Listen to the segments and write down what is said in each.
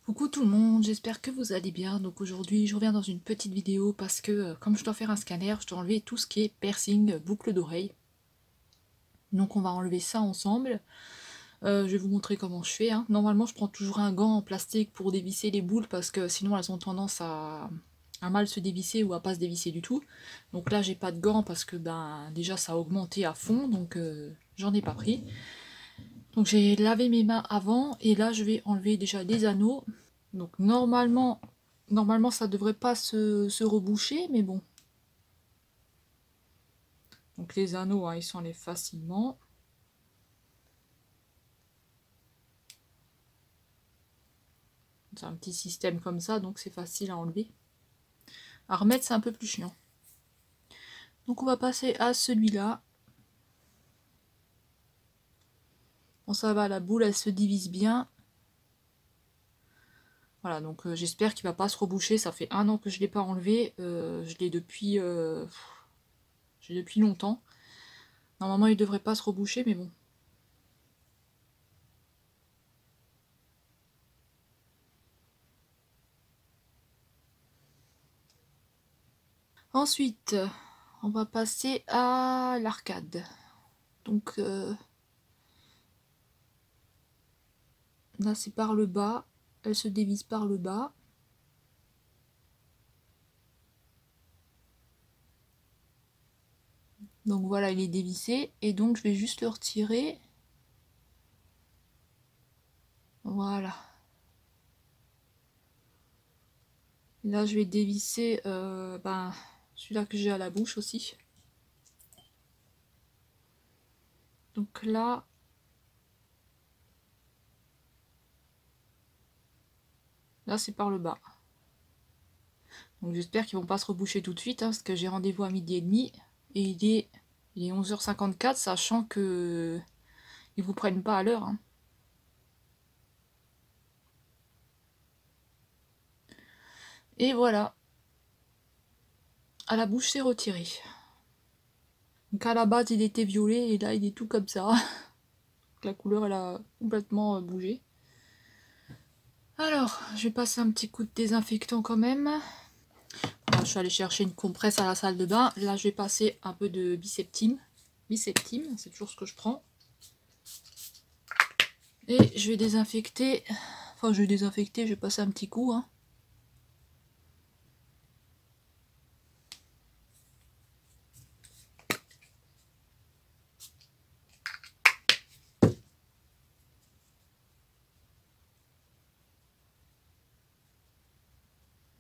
Coucou tout le monde, j'espère que vous allez bien. Donc aujourd'hui je reviens dans une petite vidéo parce que comme je dois faire un scanner, je dois enlever tout ce qui est piercing, boucle d'oreille. Donc on va enlever ça ensemble. Je vais vous montrer comment je fais. Normalement je prends toujours un gant en plastique pour dévisser les boules parce que sinon elles ont tendance à mal se dévisser ou à pas se dévisser du tout. Donc là j'ai pas de gants parce que déjà ça a augmenté à fond, donc j'en ai pas pris. Donc j'ai lavé mes mains avant et là je vais enlever déjà des anneaux. Donc normalement ça devrait pas se reboucher, mais bon. Donc les anneaux, ils s'enlèvent facilement. C'est un petit système comme ça, donc c'est facile à enlever. À remettre, c'est un peu plus chiant. Donc on va passer à celui-là. Bon, ça va, la boule, elle se divise bien. Voilà, donc j'espère qu'il va pas se reboucher. Ça fait 1 an que je l'ai pas enlevé. Je l'ai depuis longtemps. Normalement, il devrait pas se reboucher, mais bon. Ensuite, on va passer à l'arcade. Donc là, c'est par le bas. Elle se dévisse par le bas. Donc voilà, il est dévissé. Et donc, je vais juste le retirer. Voilà. Et là, je vais dévisser celui-là que j'ai à la bouche aussi. Donc là, c'est par le bas. Donc j'espère qu'ils vont pas se reboucher tout de suite, parce que j'ai rendez-vous à 12h30 et il est 11h54, sachant que ils vous prennent pas à l'heure. Et voilà. À la bouche, c'est retiré. Donc à la base, il était violet et là, il est tout comme ça. La couleur, elle a complètement bougé. Alors, je vais passer un petit coup de désinfectant quand même. Alors, je suis allée chercher une compresse à la salle de bain. Là, je vais passer un peu de Biceptime. Biceptime, c'est toujours ce que je prends. Et je vais désinfecter. Enfin, je vais passer un petit coup.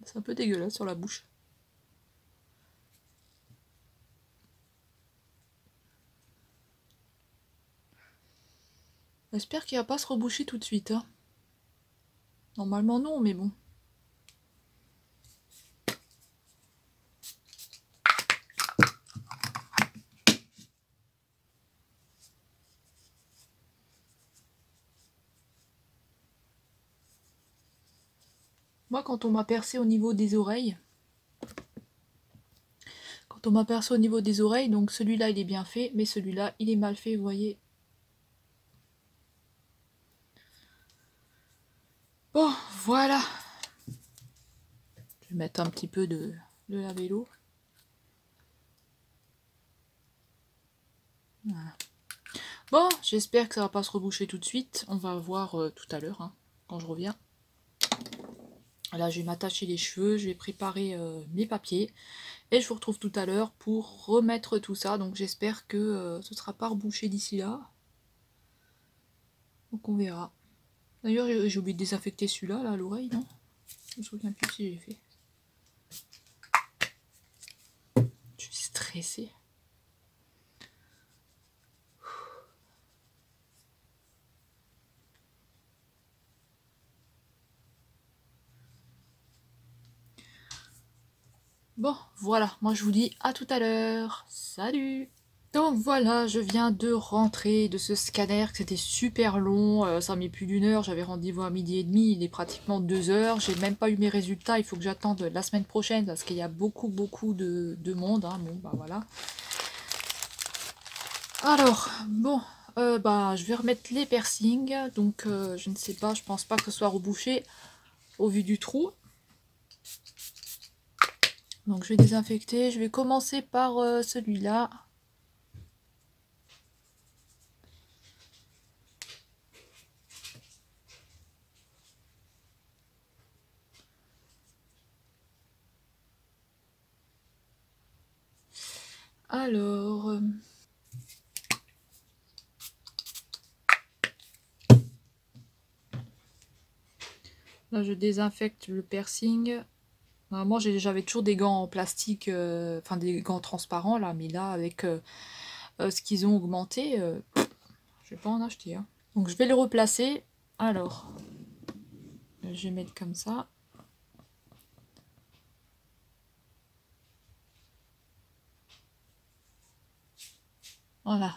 C'est un peu dégueulasse sur la bouche. J'espère qu'il va pas se reboucher tout de suite. Normalement non, mais bon. Moi, quand on m'a percé au niveau des oreilles, donc celui-là il est bien fait, mais celui-là il est mal fait, vous voyez. Bon, voilà. Je vais mettre un petit peu de lave-vélo. Voilà. Bon, j'espère que ça va pas se reboucher tout de suite. On va voir tout à l'heure, quand je reviens. Là, je vais m'attacher les cheveux, je vais préparer mes papiers. Et je vous retrouve tout à l'heure pour remettre tout ça. Donc j'espère que ce sera pas rebouché d'ici là. Donc on verra. D'ailleurs, j'ai oublié de désinfecter celui-là, là, à l'oreille, non? Je me souviens plus si j'ai fait. Je suis stressée. Bon, voilà, moi je vous dis à tout à l'heure. Salut! Donc voilà, je viens de rentrer de ce scanner, c'était super long, ça a mis plus d'1 heure, j'avais rendez-vous à 12h30, il est pratiquement 2 heures, j'ai même pas eu mes résultats, il faut que j'attende la semaine prochaine parce qu'il y a beaucoup de monde, bon bah voilà. Alors, bon, je vais remettre les piercings, donc je ne sais pas, je pense pas que ce soit rebouché. au vu du trou. Donc je vais désinfecter. Je vais commencer par celui-là. Alors... là, je désinfecte le piercing. Normalement, j'avais toujours des gants en plastique, enfin des gants transparents là, mais là, avec ce qu'ils ont augmenté, je vais pas en acheter. Hein. Donc, je vais le replacer. Alors, je vais mettre comme ça. Voilà.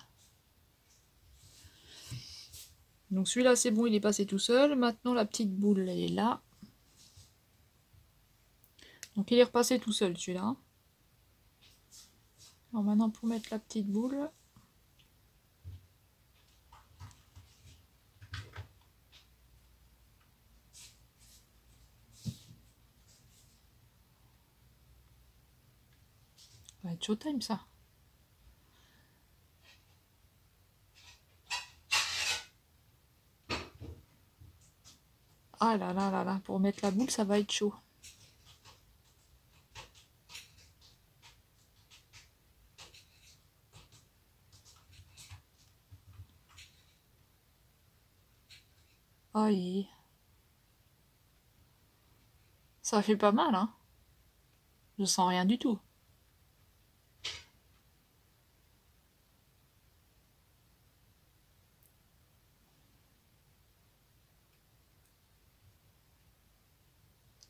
Donc, celui-là, c'est bon, il est passé tout seul. Maintenant, la petite boule, elle est là. Donc, il est repassé tout seul, celui-là. Alors, maintenant, pour mettre la petite boule... ça va être showtime, ça. Ah là là là là, pour mettre la boule, ça va être chaud. Aïe. Ça fait pas mal, hein. Je sens rien du tout.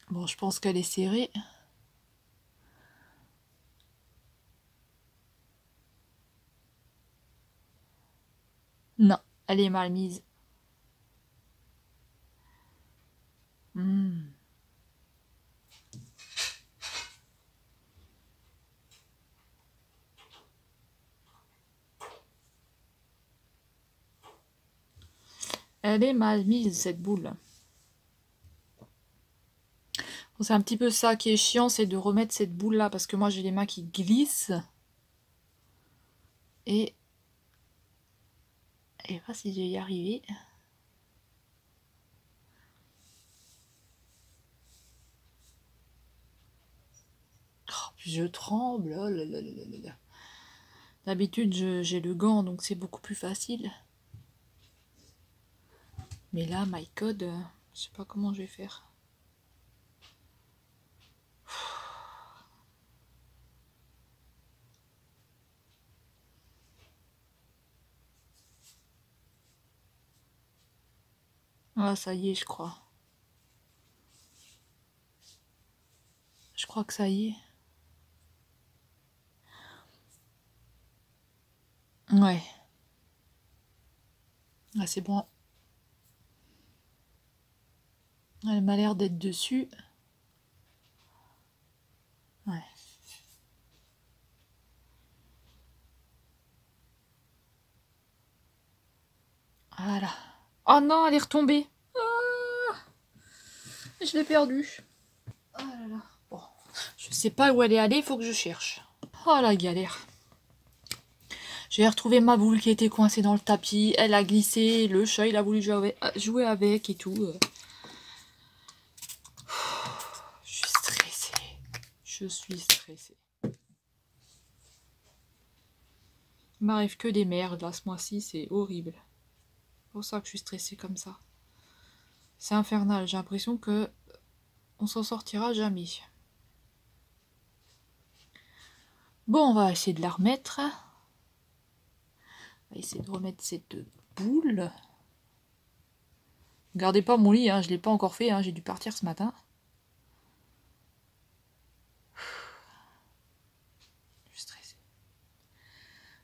Bon, je pense qu'elle est serrée. Non, elle est mal mise. Hmm. Elle est mal mise, cette boule. Bon, c'est un petit peu ça qui est chiant, c'est de remettre cette boule-là, parce que moi, j'ai les mains qui glissent. Et... je sais pas si je vais y arriver. Oh, puis je tremble. Oh là là là là là. D'habitude, j'ai le gant, donc c'est beaucoup plus facile. Mais là, my God, je sais pas comment je vais faire. Ah, ça y est, je crois. Je crois que ça y est. Ouais. Ah, c'est bon. Elle m'a l'air d'être dessus. Ouais. Voilà. Oh non, elle est retombée. Ah, je l'ai perdue. Oh là là. Bon, je sais pas où elle est allée, il faut que je cherche. Oh la galère. J'ai retrouvé ma boule qui était coincée dans le tapis. Elle a glissé, le chat il a voulu jouer avec et tout. Je suis stressée. Je suis stressée. Il m'arrive que des merdes là ce mois-ci, c'est horrible. C'est pour ça que je suis stressée comme ça. C'est infernal, j'ai l'impression que on s'en sortira jamais. Bon, on va essayer de la remettre. On va essayer de remettre cette boule. Regardez pas mon lit, hein, je ne l'ai pas encore fait, hein, j'ai dû partir ce matin. Je suis stressée.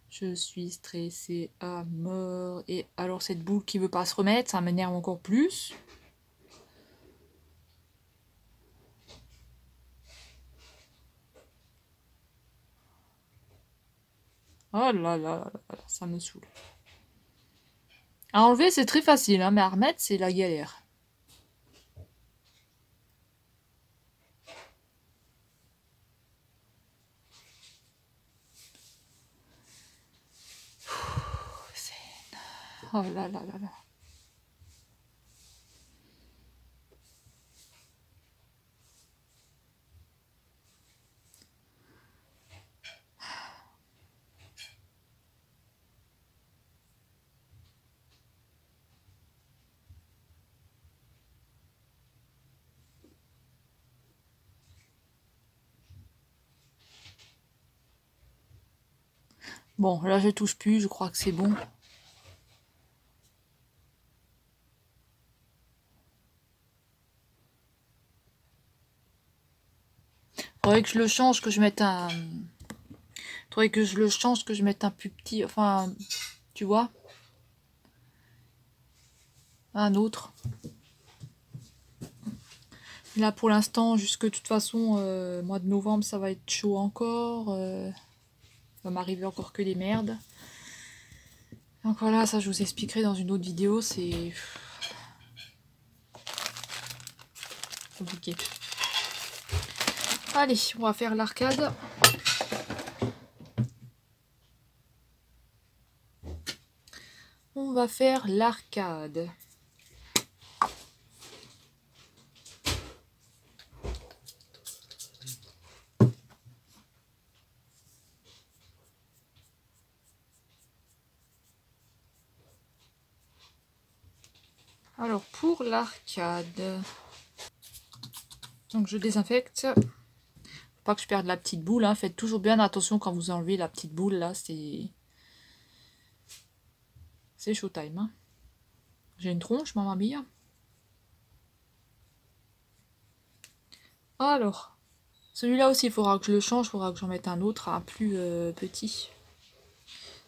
Je suis stressée à mort. Et alors cette boule qui veut pas se remettre, ça m'énerve encore plus. Oh là là là là, ça me saoule. À enlever, c'est très facile, hein, mais à remettre, c'est la galère. Oh là là là là. Bon, là je touche plus, je crois que c'est bon. Faudrait que je le change, que je mette un... Faudrait que je le change, que je mette un plus petit, enfin, tu vois, un autre. Là pour l'instant, jusque de toute façon, mois de novembre, ça va être chaud encore. Va m'arriver encore que des merdes. Donc voilà, ça je vous expliquerai dans une autre vidéo, c'est compliqué. Allez, on va faire l'arcade. On va faire l'arcade. Alors pour l'arcade, donc je désinfecte. Faut pas que je perde la petite boule, hein. Faites toujours bien attention quand vous enlevez la petite boule là, c'est showtime. Hein. J'ai une tronche, maman mia. Alors, celui-là aussi, il faudra que je le change, il faudra que j'en mette un autre, un plus petit.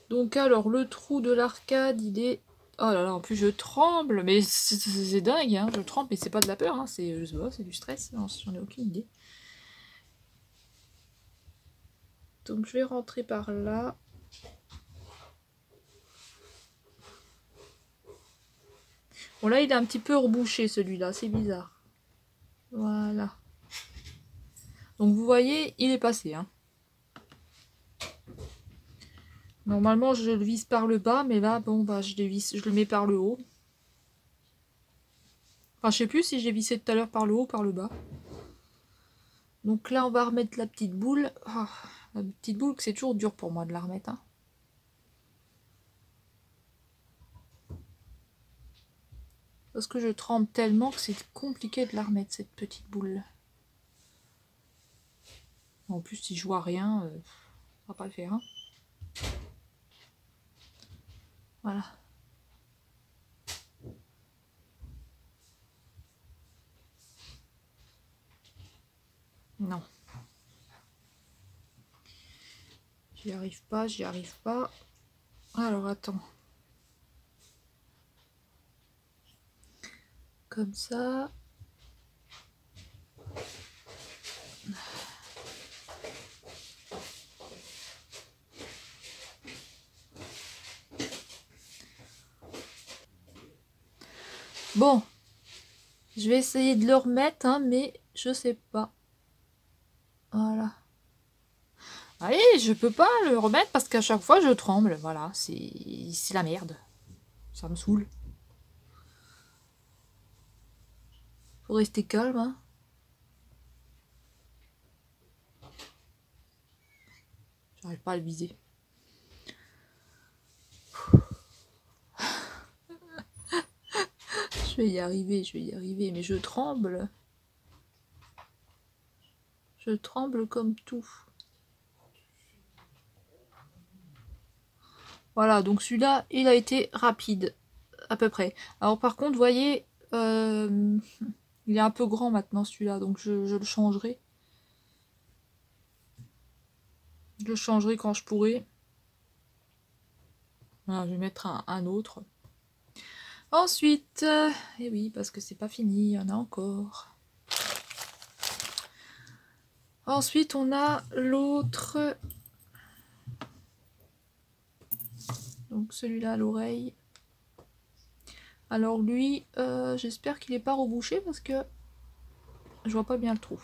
Donc alors, le trou de l'arcade, il est... Oh là là, en plus je tremble, mais c'est dingue, hein. Je tremble, mais c'est pas de la peur, hein. C'est, je sais pas, c'est du stress, j'en ai aucune idée. Donc je vais rentrer par là. Bon là, il est un petit peu rebouché celui-là, c'est bizarre. Voilà. Donc vous voyez, il est passé, hein. Normalement, je le visse par le bas, mais là, bon, bah, je le mets par le haut. Enfin, je sais plus si j'ai vissé tout à l'heure par le haut ou par le bas. Donc là, on va remettre la petite boule. Oh, la petite boule, c'est toujours dur pour moi de la remettre. Hein. Parce que je tremble tellement que c'est compliqué de la remettre, cette petite boule. En plus, si je vois rien, ça va pas le faire. Hein. Voilà. Non. J'y arrive pas, j'y arrive pas. Alors, attends. Comme ça. Bon. Je vais essayer de le remettre, hein, mais je sais pas. Voilà. Allez, je peux pas le remettre parce qu'à chaque fois je tremble. Voilà, c'est la merde. Ça me saoule. Faut rester calme. Hein. J'arrive pas à le viser. Je vais y arriver, mais je tremble. Je tremble comme tout. Voilà, donc celui-là, il a été rapide, à peu près. Alors par contre, vous voyez, il est un peu grand maintenant celui-là, donc je le changerai. Je le changerai quand je pourrai. Voilà, je vais mettre un autre. Ensuite, et oui, parce que c'est pas fini, il y en a encore. Ensuite, on a l'autre. Donc celui-là à l'oreille. Alors lui, j'espère qu'il n'est pas rebouché parce que je vois pas bien le trou.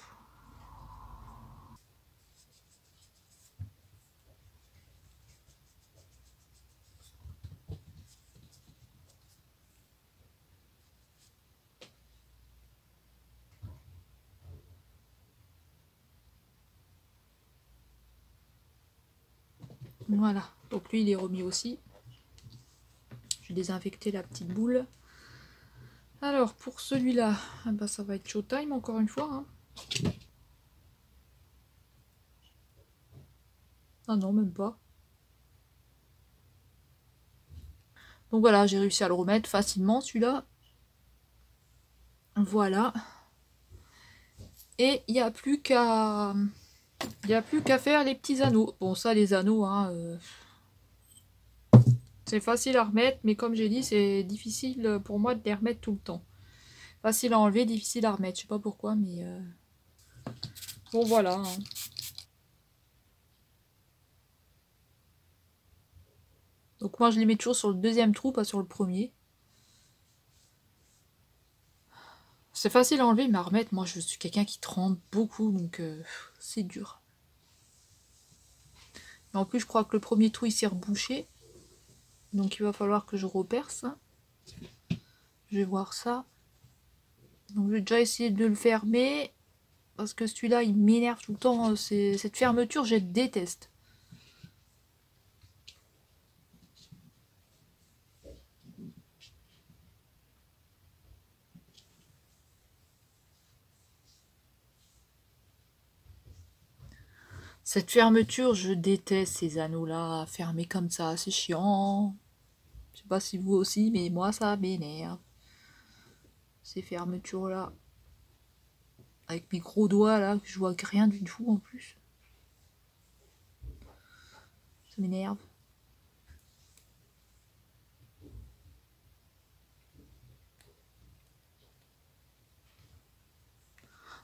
Voilà, donc lui il est remis aussi. Je vais désinfecter la petite boule. Alors pour celui-là, ah bah, ça va être showtime encore une fois. Hein. Ah non, même pas. Donc voilà, j'ai réussi à le remettre facilement celui-là. Voilà. Et il n'y a plus qu'à... Il n'y a plus qu'à faire les petits anneaux. Bon ça les anneaux, hein, c'est facile à remettre, mais comme j'ai dit, c'est difficile pour moi de les remettre tout le temps. Facile à enlever, difficile à remettre. Je sais pas pourquoi, mais... Bon voilà. Hein. Donc moi je les mets toujours sur le deuxième trou, pas sur le premier. C'est facile à enlever, mais à remettre, moi je suis quelqu'un qui tremble beaucoup, donc c'est dur. Et en plus je crois que le premier trou il s'est rebouché. Donc il va falloir que je reperce. Je vais voir ça. Donc je vais déjà essayer de le fermer. Parce que celui-là il m'énerve tout le temps. Cette fermeture je déteste. Cette fermeture, je déteste ces anneaux-là, fermés comme ça, c'est chiant. Je sais pas si vous aussi, mais moi ça m'énerve. Ces fermetures-là. Avec mes gros doigts là, que je vois rien du tout en plus. Ça m'énerve.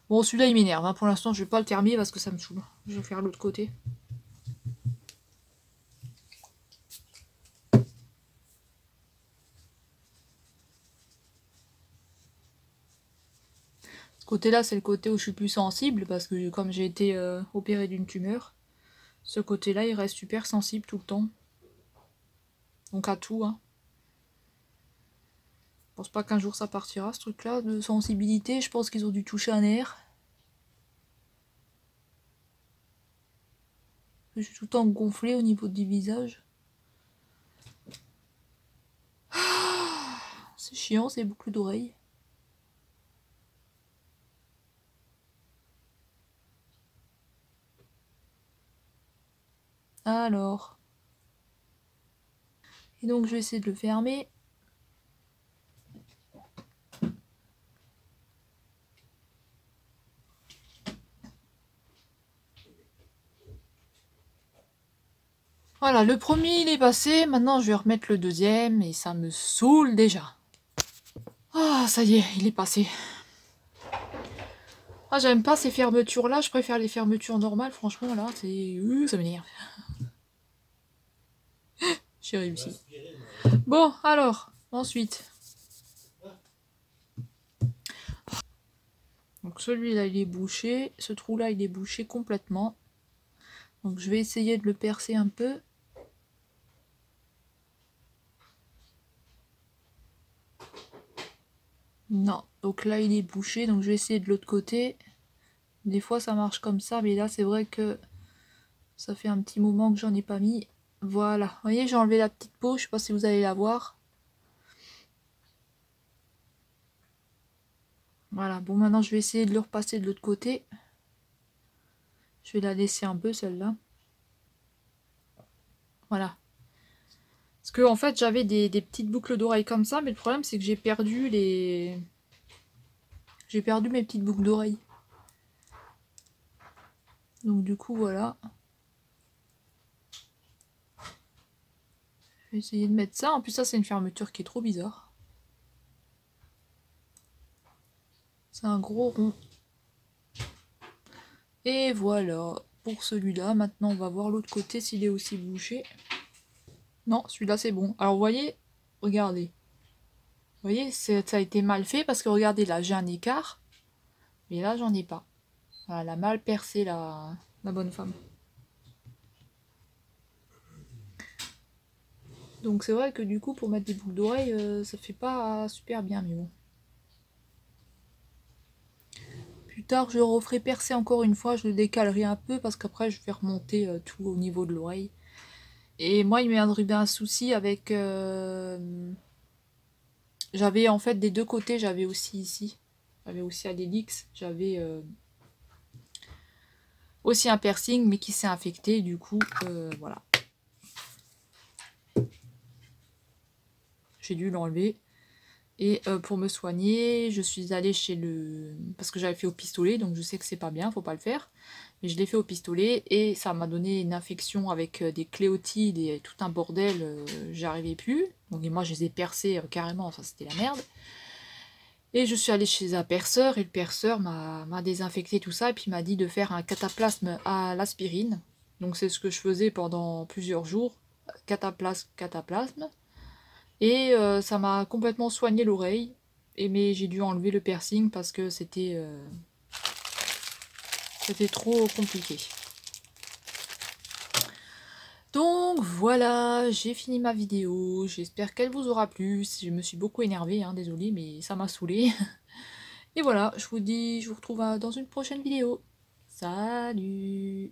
Bon, celui-là il m'énerve. Hein. Pour l'instant, je vais pas le terminer parce que ça me saoule. Je vais faire l'autre côté. Ce côté-là, c'est le côté où je suis plus sensible parce que comme j'ai été opérée d'une tumeur, ce côté-là, il reste super sensible tout le temps. Donc à tout. Hein. Je pense pas qu'un jour ça partira, ce truc-là de sensibilité. Je pense qu'ils ont dû toucher un nerf. Je suis tout le temps gonflée au niveau du visage. C'est chiant ces boucles d'oreilles. Alors. Et donc je vais essayer de le fermer. Voilà, le premier il est passé. Maintenant je vais remettre le deuxième et ça me saoule déjà. Ah, ça y est, il est passé. Ah, j'aime pas ces fermetures là, je préfère les fermetures normales, franchement là, c'est... ça m'énerve. J'ai réussi. Bon, alors, ensuite. Donc celui-là il est bouché, ce trou là il est bouché complètement. Donc je vais essayer de le percer un peu. Non, donc là il est bouché, donc je vais essayer de l'autre côté. Des fois ça marche comme ça, mais là c'est vrai que ça fait un petit moment que j'en ai pas mis. Voilà, vous voyez j'ai enlevé la petite peau, je sais pas si vous allez la voir. Voilà, bon maintenant je vais essayer de le repasser de l'autre côté. Je vais la laisser un peu celle-là. Voilà. Parce que en fait j'avais des petites boucles d'oreilles comme ça, mais le problème c'est que j'ai perdu les... J'ai perdu mes petites boucles d'oreilles. Donc du coup voilà. Je vais essayer de mettre ça. En plus ça c'est une fermeture qui est trop bizarre. C'est un gros rond. Et voilà pour celui-là. Maintenant on va voir l'autre côté s'il est aussi bouché. Non, celui-là c'est bon. Alors vous voyez, regardez. Vous voyez, ça a été mal fait parce que regardez là, j'ai un écart. Mais là j'en ai pas. Voilà, elle a mal percé la bonne femme. Donc c'est vrai que du coup pour mettre des boucles d'oreilles, ça fait pas super bien, mais bon. Plus tard je le referai percer encore une fois, je le décalerai un peu parce qu'après je vais remonter tout au niveau de l'oreille. Et moi, il m'est arrivé un souci avec... J'avais en fait des deux côtés, j'avais aussi ici. J'avais aussi à l'hélix, j'avais aussi un piercing, mais qui s'est infecté, du coup, voilà. J'ai dû l'enlever. Et pour me soigner, je suis allée chez le... Parce que j'avais fait au pistolet, donc je sais que c'est pas bien, faut pas le faire. Mais je l'ai fait au pistolet et ça m'a donné une infection avec des cléotides et tout un bordel, j'arrivais plus. Donc et moi je les ai percés carrément, ça c'était la merde. Et je suis allée chez un perceur et le perceur m'a désinfecté tout ça et puis m'a dit de faire un cataplasme à l'aspirine. Donc c'est ce que je faisais pendant plusieurs jours, cataplasme. Et ça m'a complètement soigné l'oreille. Mais j'ai dû enlever le piercing parce que c'était trop compliqué. Donc voilà, j'ai fini ma vidéo. J'espère qu'elle vous aura plu. Je me suis beaucoup énervée, hein, désolée, mais ça m'a saoulée. Et voilà, je vous dis, je vous retrouve dans une prochaine vidéo. Salut!